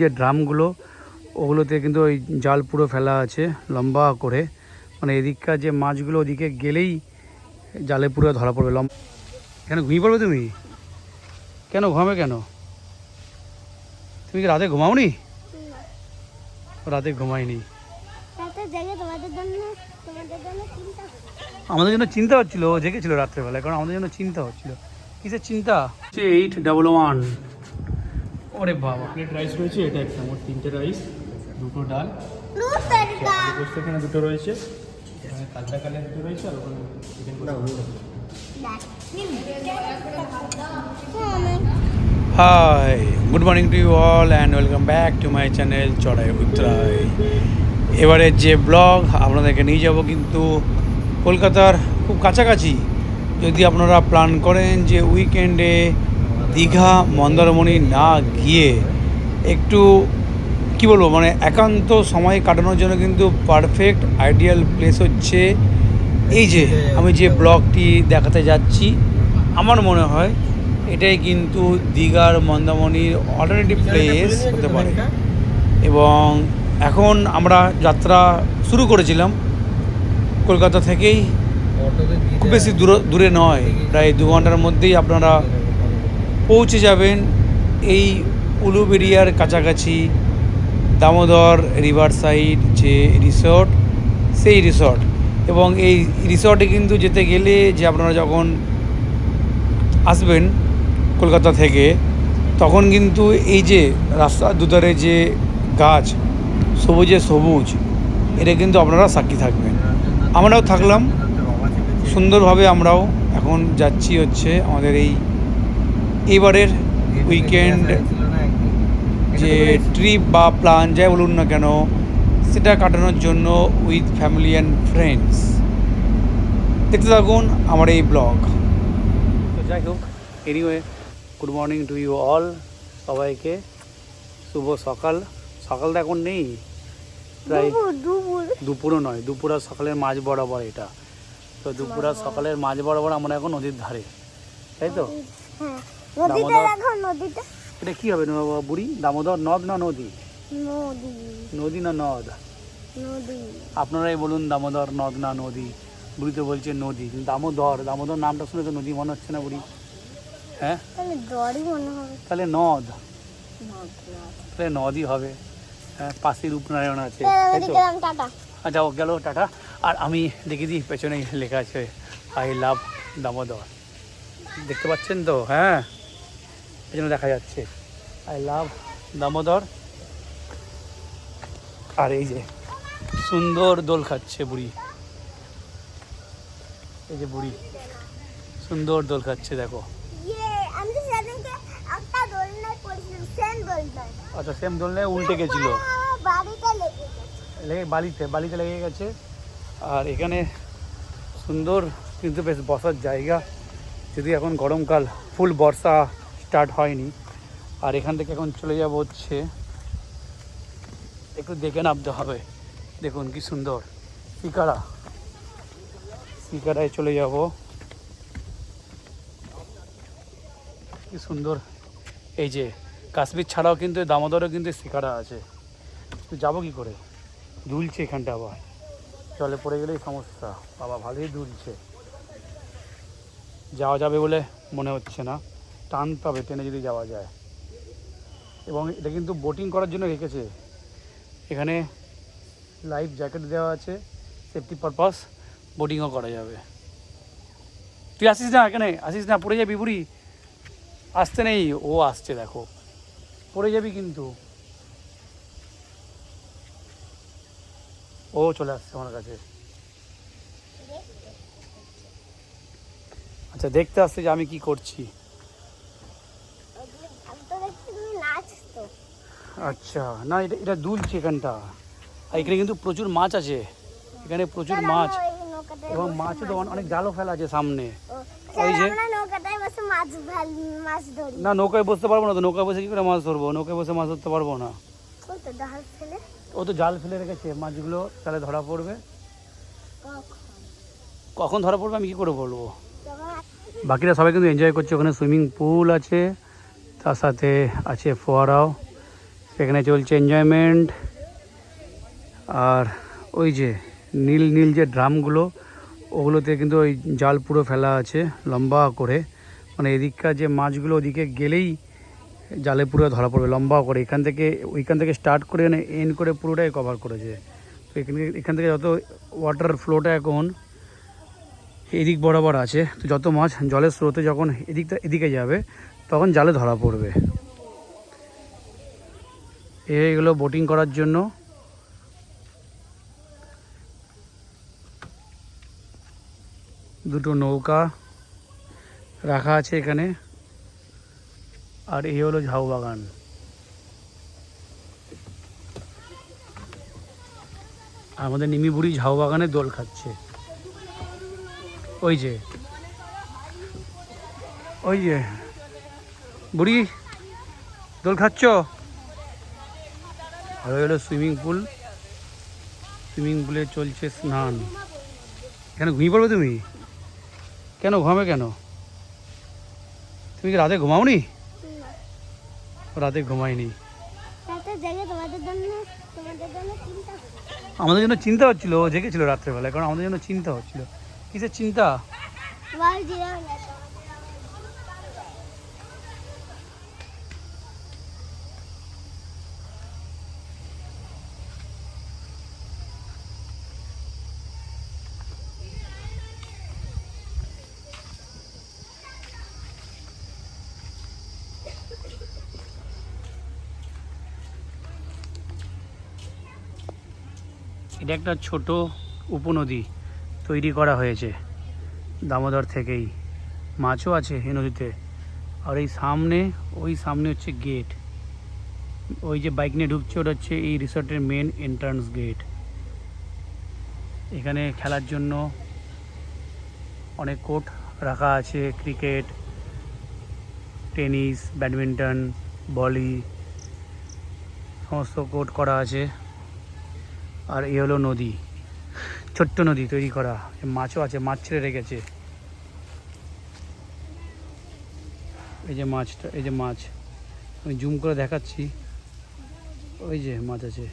যে ড্রামগুলো ওগুলোতে কিন্তু ওই জাল পুরো ফেলা আছে লম্বা করে, মানে এদিককার যে মাছগুলো ওদিকে গেলেই জালে পুরো ধরা পড়বে। কেন ঘুমিয়ে পড়বে তুমি? কেন ঘুমাবে কেন? তুমি কি রাতে ঘুমাওনি? রাতে ঘুমাইনি, আমাদের জন্য চিন্তা হচ্ছিল, ও জেগেছিল রাত্রেবেলায়, কারণ আমাদের জন্য চিন্তা হচ্ছিল। কিসের চিন্তা? 811। ওরে বাবা, প্লেট রাইস রয়েছে, এটা একটা মোট 3টে রাইস, 2টো ডাল, এখানে 2টো রয়েছে, কালটা কালে 2টো রয়েছে, আর ওখানে চিকেন কষা। Hi, good morning to you all and welcome back to my channel Charai Utrai. এবারে যে ব্লগ আপনাদেরকে নিয়ে যাব কিন্তু কলকাতার খুব কাছাকাছি। যদি আপনারা প্ল্যান করেন যে উইকেন্ডে দীঘা মন্দারমণি না গিয়ে একটু কি বলবো, মানে একান্ত সময় কাটানোর জন্য কিন্তু পারফেক্ট আইডিয়াল প্লেস হচ্ছে এই যে আমি যে ব্লগটি দেখাতে যাচ্ছি। আমার মনে হয় এটাই কিন্তু দীঘার মন্দারমণির অল্টারনেটিভ প্লেস হতে পারে। এবং এখন আমরা যাত্রা শুরু করেছিলাম কলকাতা থেকেই, খুব বেশি দূরে নয়, প্রায় 2 ঘন্টার মধ্যেই আপনারা পৌঁছে যাবেন এই উলুবেড়িয়ার কাছাকাছি দামোদর রিভার সাইড যে রিসর্ট, সেই রিসর্ট। এবং এই রিসর্টে কিন্তু যেতে গেলে যে আপনারা যখন আসবেন কলকাতা থেকে, তখন কিন্তু এই যে রাস্তার দুধারে যে গাছ সবুজে সবুজ, এটা কিন্তু আপনারা সাক্ষী থাকবেন, আমরাও থাকলাম সুন্দরভাবে। আমরাও এখন যাচ্ছি হচ্ছে আমাদের এইবারের উইকেন্ড যে ট্রিপ বা প্ল্যান যাই বলুন না কেন, সেটা কাটানোর জন্য উইথ ফ্যামিলি অ্যান্ড ফ্রেন্ডস। দেখতে থাকুন আমার এই ব্লগ। তো যাই হোক, anyway, good morning to you all, সবাইকে শুভ সকাল। সকাল তো এখন নেই, প্রায় দুপুরও নয়, দুপুর আর সকালের মাঝ বরাবর এটা। তো দুপুর আর সকালের মাঝ বরাবর আমরা এখন নদীর ধারে, তাই তো? এটা কি হবে বুড়ি, দামোদর নদ না নদী? নদী না নদ? আপনারাই বলুন, দামোদর নদ না নদী? বুড়ি তো বলছে নদী। দামোদর, দামোদর নামটা শুনে তো নদী মনে হচ্ছে না বুড়ি? হ্যাঁ, তাহলে নদ, তাহলে নদই হবে। হ্যাঁ, পাশে রূপনারায়ণ আছে, তাই তো? আচ্ছা, ও গেল, টাটা। আর আমি দেখে দিই, পেছনে লেখা আছে আই লাভ দামোদর, দেখতে পাচ্ছেন তো? হ্যাঁ, এই জন্য দেখা যাচ্ছে আই লাভ দামোদর। আর এই যে সুন্দর দোল খাচ্ছে বুড়ি, এই যে বুড়ি সুন্দর দোল খাচ্ছে, দেখো। আচ্ছা, সেম দোল নেই, উল্টে গেছিল, বালিতে লেগে গেছে। আর এখানে সুন্দর কিন্তু বেশ বসার জায়গা, যদি এখন গরমকাল, ফুল বর্ষা স্টার্ট হয়নি। আর এখান থেকে এখন চলে যাব হচ্ছে, একটু দেখে নামতে হবে। দেখুন কি সুন্দর শিকারায় চলে যাব, কি সুন্দর। এই যে কাশ্মীর ছাড়াও কিন্তু দামোদরেও কিন্তু শিকারা আছে। যাবো কি করে? দুলছে এখানটা, আবার জলে পড়ে গেলেই সমস্যা। বাবা ভালোই দুলছে, যাওয়া যাবে বলে মনে হচ্ছে না, টানতে হবে ট্রেনে যদি যাওয়া যায়। এবং এটা কিন্তু বোটিং করার জন্য রেখেছে, এখানে লাইফ জ্যাকেট দেওয়া আছে, সেফটি পারপাস, বোটিংও করা যাবে। তুই আসিস না, এখানে আসিস না, পড়ে যাবি বুড়ি। আসতে নেই, ও আসছে, দেখো, পড়ে যাবি কিন্তু। ও চলে আসছে আমার কাছে। আচ্ছা, দেখতে আসছে যে আমি কি করছি। আচ্ছা, না, এটা দুলছে এখানটা। আর এখানে কিন্তু প্রচুর মাছ আছে, এখানে প্রচুর মাছ, এবং মাছ তো অনেক জালও ফেলা আছে সামনে। ওই যে না, নৌকায় বসতে পারবো না তো, নৌকায় বসে কি করে মাছ ধরবো? নৌকায় বসে মাছ ধরতে পারবো না। ও তো জাল ফেলে রেখেছে, মাছগুলো তাহলে ধরা পড়বে। কখন ধরা পড়বে আমি কি করে বলবো? বাকিরা সবাই কিন্তু এনজয় করছে। ওখানে সুইমিং পুল আছে, তার সাথে আছে ফোয়ারাও, সেখানে চলছে এনজয়মেন্ট। আর ওই যে নীল নীল যে ড্রামগুলো, ওগুলোতে কিন্তু ওই জাল পুরো ফেলা আছে লম্বা করে, মানে এদিককার যে মাছগুলো ওদিকে গেলেই জালে পুরো ধরা পড়বে লম্বা করে। ওইখান থেকে স্টার্ট করে এন্ড করে পুরোটাই কভার করেছে। তো এখান থেকে যত ওয়াটার ফ্লোটা এখন এদিক বরাবর আছে, তো যত মাছ জলের স্রোতে যখন এদিকে যাবে তখন জালে ধরা পড়বে। এইগুলো বোটিং করার জন্য। দুটো নৌকা রাখা আছে এখানে। আর এই হলো ঝাউ বাগান। আমাদের নিমি বুড়ি ঝাউ বাগানে দোল খাচ্ছে। ওই যে বুড়ি দোল খাচ্ছ। আর ওই হলো সুইমিং পুলে চলছে স্নান। এখানে ঘুমিয়ে পড়বে তুমি? কেন ঘুমাবে কেন? তুমি কি রাতে ঘুমাওনি? রাতে ঘুমাইনি। আমাদের জন্য চিন্তা হচ্ছিল, ও জেগেছিল রাত্রেবেলায়, কারণ আমাদের জন্য চিন্তা হচ্ছিল। কিসের চিন্তা? এটা একটা ছোট উপনদী তৈরি করা হয়েছে দামোদর থেকেই। মাছও আছে এই নদীতে। আর এই সামনে হচ্ছে গেট। ওই যে বাইক নিয়ে ঢুকছে ওটা হচ্ছে এই রিসর্টের মেন এন্ট্রান্স গেট। এখানে খেলার জন্য অনেক কোর্ট রাখা আছে, ক্রিকেট, টেনিস, ব্যাডমিন্টন, ভলি, সমস্ত কোর্ট করা আছে। আর এই হলো নদী, ছোট্ট নদী তৈরি করা। মাছও আছে, মাছ ছেড়ে রেখেছে। এই যে মাছ আমি জুম করে দেখাচ্ছি। ওই যে মাছ আছে,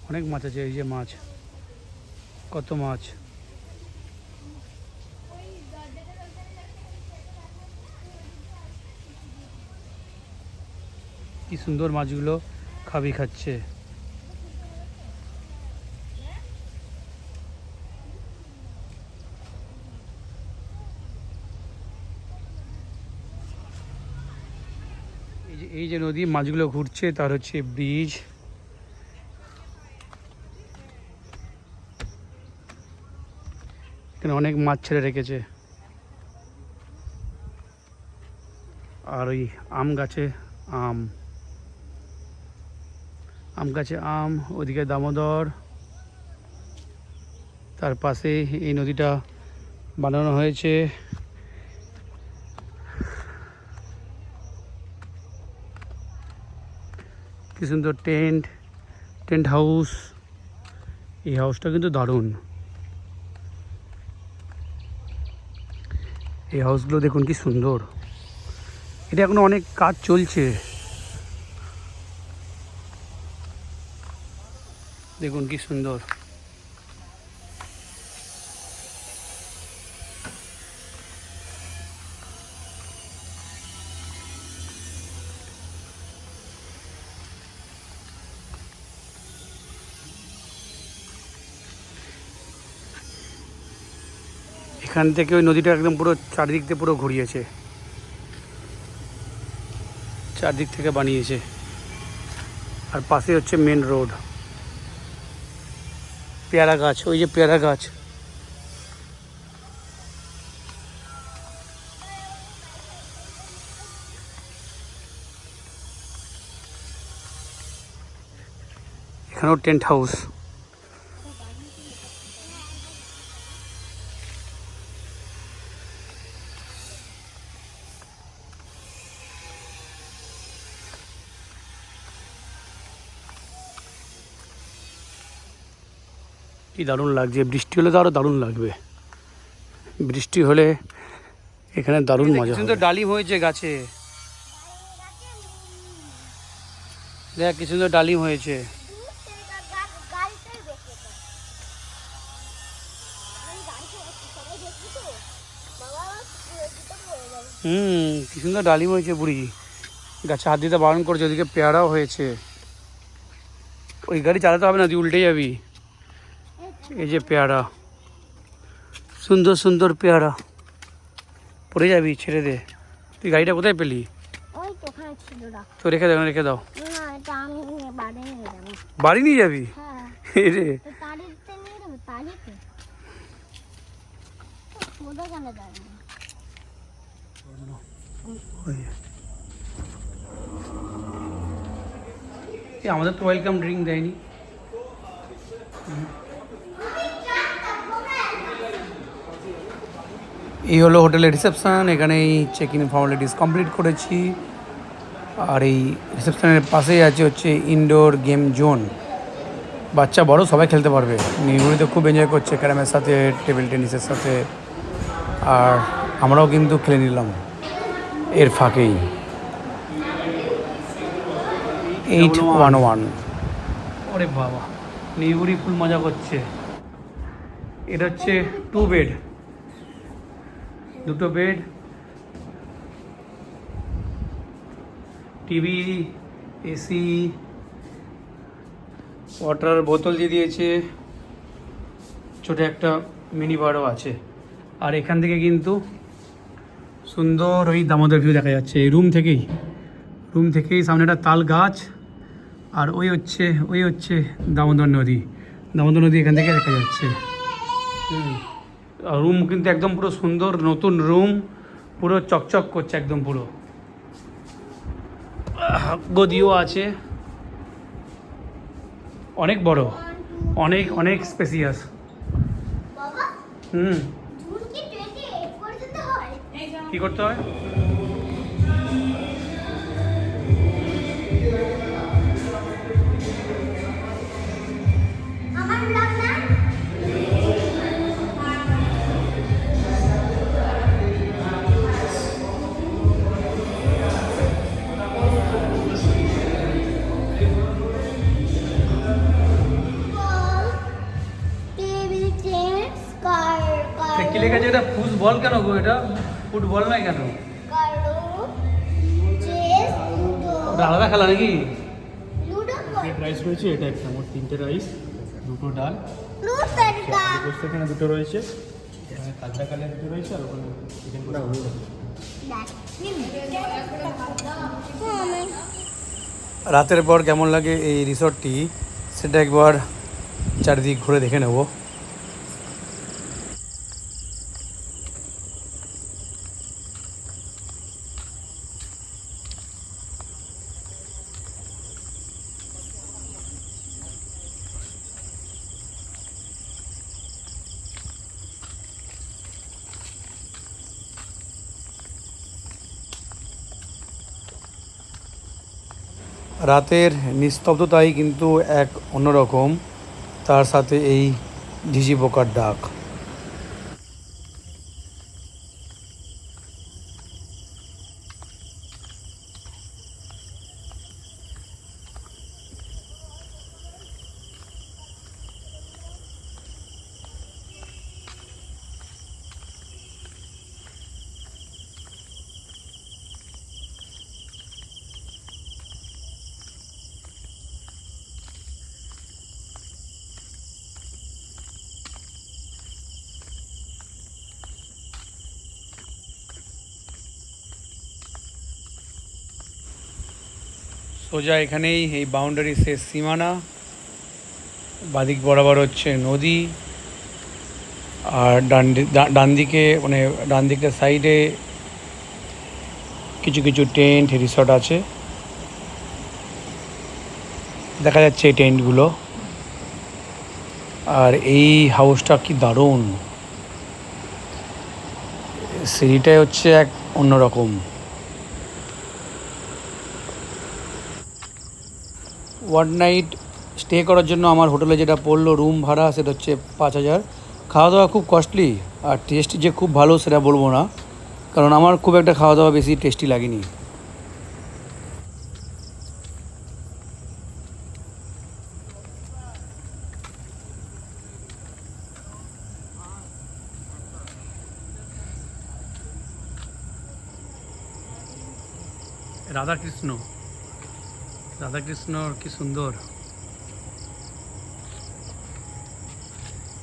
অনেক মাছ আছে। এই যে মাছ, কত মাছ। কি সুন্দর মাছগুলো খাচ্ছে। এই যে নদী, মাছগুলো ঘুরছে, তার হচ্ছে ব্রিজ। এখানে অনেক মাছ ছেড়ে রেখেছে। আর ওই আম গাছে আম, ওদিকে দামোদর, তার পাশে এই নদীটা বানানো হয়েছে। কি সুন্দর টেন্ট হাউস। এই হাউসটা কিন্তু দারুণ। এই হাউসগুলো দেখুন কি সুন্দর। এটা এখনো অনেক কাজ চলছে, দেখুন কি সুন্দর। এখান থেকে ওই নদীটা একদম পুরো চারিদিক দিয়ে পুরো ঘুরিয়েছে, চারদিক থেকে বানিয়েছে। আর পাশে হচ্ছে মেন রোড। পেয়ারা গাছ, ওই যে পেয়ারা গাছ। এখানেও টেন্ট হাউস। কি কি দারুণ লাগছে, বৃষ্টি হলে তো আরও দারুণ লাগবে। বৃষ্টি হলে এখানে দারুণ মজা হবে। সুন্দর ডালিম হয়েছে গাছে, দেখ কি সুন্দর ডালিম হয়েছে। কি সুন্দর ডালিম হয়েছে। বুড়ি গাছে হাত দিতে বারণ করছে, ওদিকে পেয়ারাও হয়েছে। ওই গাড়ি চালাতে হবে না, তুই উল্টে যাবি। এই যে পেয়ারা, সুন্দর সুন্দর পেয়ারা, পড়ে যাবি, ছেড়ে দে। তুই গাড়িটা কোথায় পেলি? তো রেখে দাও, রেখে দাও। বাড়ি নিয়ে যাবি? রে আমাদের তো ওয়েলকাম ড্রিঙ্ক দেয়নি। এই হলো হোটেলের রিসেপশান। এখানেই চেক ইন ফর্মালিটিস কমপ্লিট করেছি। আর এই রিসেপশানের পাশেই আছে হচ্ছে ইনডোর গেম জোন, বাচ্চা বড় সবাই খেলতে পারবে। নিগুড়ি তো খুব এনজয় করছে ক্যারামের সাথে, টেবিল টেনিসের সাথে। আর আমরাও কিন্তু খেলে নিলাম এর ফাঁকেই। 811। ওরে বাবা, নিগুড়ি ফুল মজা করছে। এটা হচ্ছে 2 বেড, 2টো বেড, টিভি, এসি, ওয়াটার বোতল দিয়ে দিয়েছে, ছোটো একটা মিনি বারও আছে। আর এখান থেকে কিন্তু সুন্দর ওই দামোদর ভিউ দেখা যাচ্ছে এই রুম থেকেই সামনে একটা তাল গাছ। আর ওই হচ্ছে দামোদর নদী এখান থেকে দেখা যাচ্ছে। আর রুম কিন্তু একদম পুরো সুন্দর, নতুন রুম, পুরো চকচক করছে একদম পুরো। গদিও আছে, অনেক বড়, অনেক অনেক স্পেসিয়াস। কি করতে হয়? কি লেখা আছে এটা? ফুটবল কেন গো? এটা ফুটবল নয় কেন? ওটা আলাদা খেলা নাকি? রাইস রয়েছে, এটা একটা, মোট 3টে রাইস, 2টো ডাল, এখানে 2টো রয়েছে, এখানে কাঁচা কালিয়া 2টো রয়েছে, আর ওখানে চিকেন করা রয়েছে। রাতের পর কেমন লাগে এই রিসর্টটি সেটা একবার চারিদিক ঘুরে দেখে নেব। রাতের নিস্তব্ধতাই কিন্তু এক অন্যরকম, তার সাথে এই ঝিঝি পোকার ডাক। সোজা এখানেই এই বাউন্ডারি শেষ সীমানা, বাদিক বরাবর হচ্ছে নদী। আর ডান দিকে মানে ডান দিকের সাইডে কিছু কিছু টেন্ট রিসর্ট আছে, দেখা যাচ্ছে এই টেন্টগুলো। আর এই হাউসটা কি দারুণ, সিঁড়িটাই হচ্ছে এক অন্যরকম। ওয়ান নাইট স্টে করার জন্য আমার হোটেলে যেটা পড়লো রুম ভাড়া সেটা হচ্ছে 5,000। খাওয়া দাওয়া খুব কস্টলি, আর টেস্ট যে খুব ভালো সেটা বলবো না, কারণ আমার খুব একটা খাওয়া দাওয়া বেশি টেস্টি লাগেনি। রাধাকৃষ্ণ, রাধাকৃষ্ণর কি সুন্দর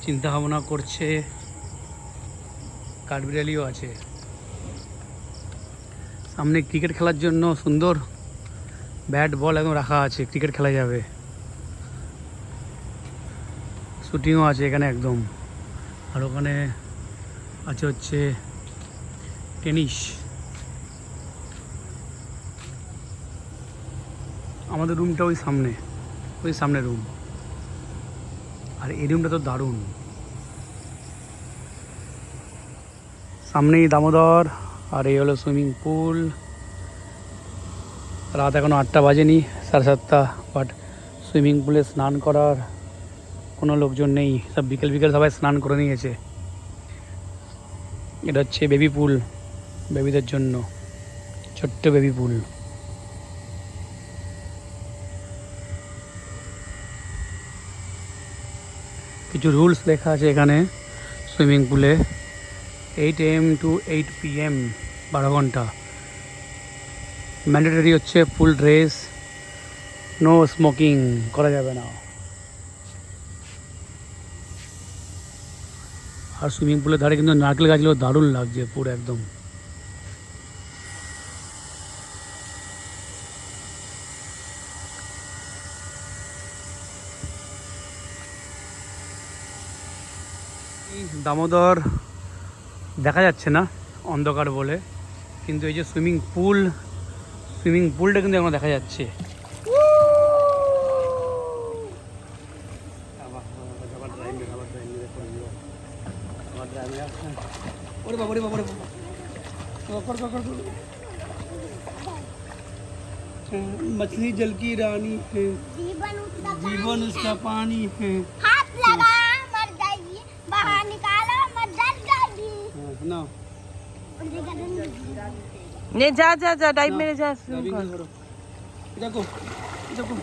চিন্তা ভাবনা করছে। কাঠবিড়ালিও আছে সামনে, ক্রিকেট খেলার জন্য সুন্দর ব্যাট বল একদম রাখা আছে, ক্রিকেট খেলা যাবে। শুটিংও আছে এখানে একদম, আর ওখানে আছে হচ্ছে টেনিস। আমাদের রুমটা ওই সামনে রুম, আর এই রুমটা তো দারুণ। সামনেই দামোদর, আর এই হলো সুইমিং পুল। রাত এখনো 8টা বাজেনি, 7:30, বাট সুইমিং পুলে স্নান করার কোনো লোকজন নেই, সব বিকেল সবাই স্নান করে নিয়েছে। এটা হচ্ছে বেবি পুল, বেবিদের জন্য ছোট্ট বেবি পুল। কিছু রুলস লেখা আছে এখানে সুইমিং পুলে, 8 AM to 8 PM, 12 ঘন্টা। ম্যান্ডেটরি হচ্ছে ফুল ড্রেস, নো স্মোকিং করা যাবে না। আর সুইমিং পুলের ধারে কিন্তু নারকেল গাছগুলো দারুণ লাগছে পুরো একদম। দামোদর দেখা যাচ্ছে না অন্ধকার বলে, কিন্তু এই যে সুইমিং পুলটা কিন্তু এখনো দেখা যাচ্ছে। मछली जल की रानी है, जीवन उसका पानी है। हाथ लगा मर जाएगी, बाहर निकालो मर जाएगी। ना ने जा जा जा डाइव मेरे जा देखो देखो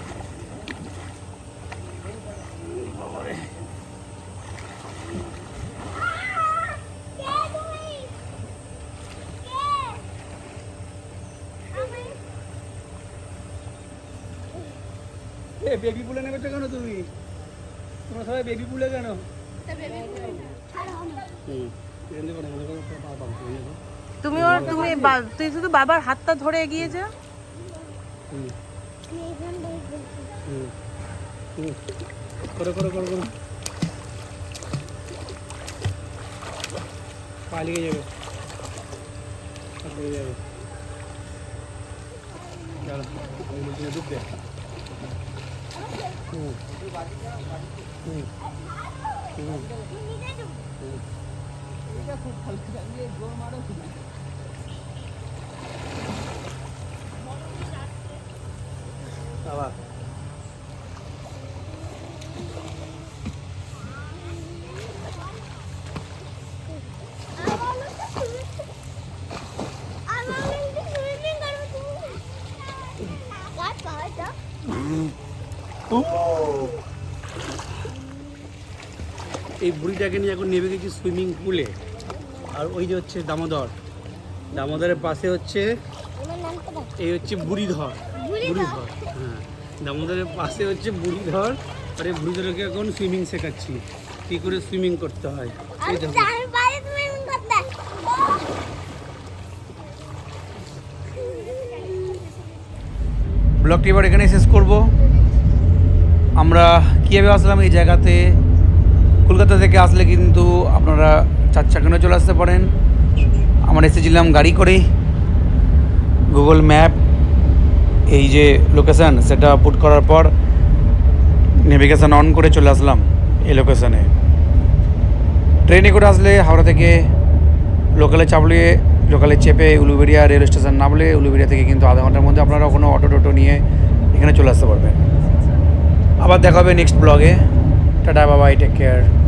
বেবি পুলে নেবে কেন তুমি? তোমরা সবাই বেবি পুলে কেন? তুমি তুই শুধু বাবার হাতটা ধরে এগিয়ে যা। করো করো করো করো, পালিয়ে যাবে ডুববে। আবার এই বুড়িটাকে নিয়ে এখন নেমে গেছি সুইমিং পুলে। আর ওই যে হচ্ছে দামোদরের পাশে হচ্ছে এই হচ্ছে বুড়িধর। হ্যাঁ, দামোদরের পাশে হচ্ছে বুড়িধর, আর এই বুড়িধরকে এখন সুইমিং শেখাচ্ছি কী করে সুইমিং করতে হয়। এই দেখো ব্লগটি এবার এখানেই শেষ করব। আমরা কীভাবে আসলাম এই জায়গাতে, কলকাতা থেকে আসলে কিন্তু আপনারা 4 চাকানো চলে আসতে পারেন। আমরা এসেছিলাম গাড়ি করেই, গুগল ম্যাপ এই যে লোকেশান সেটা পুট করার পর নেভিগেশান অন করে চলে আসলাম এই লোকেশানে। ট্রেনে করে আসলে হাওড়া থেকে লোকালে চেপে উলুবেড়িয়া রেল স্টেশন নামলে উলুবেড়িয়া থেকে কিন্তু আধা ঘন্টার মধ্যে আপনারা কোনো অটো টোটো নিয়ে এখানে চলে আসতে পারবেন। আবার দেখা হবে নেক্সট ব্লগে। টাটা, বাবাই, টেক কেয়ার।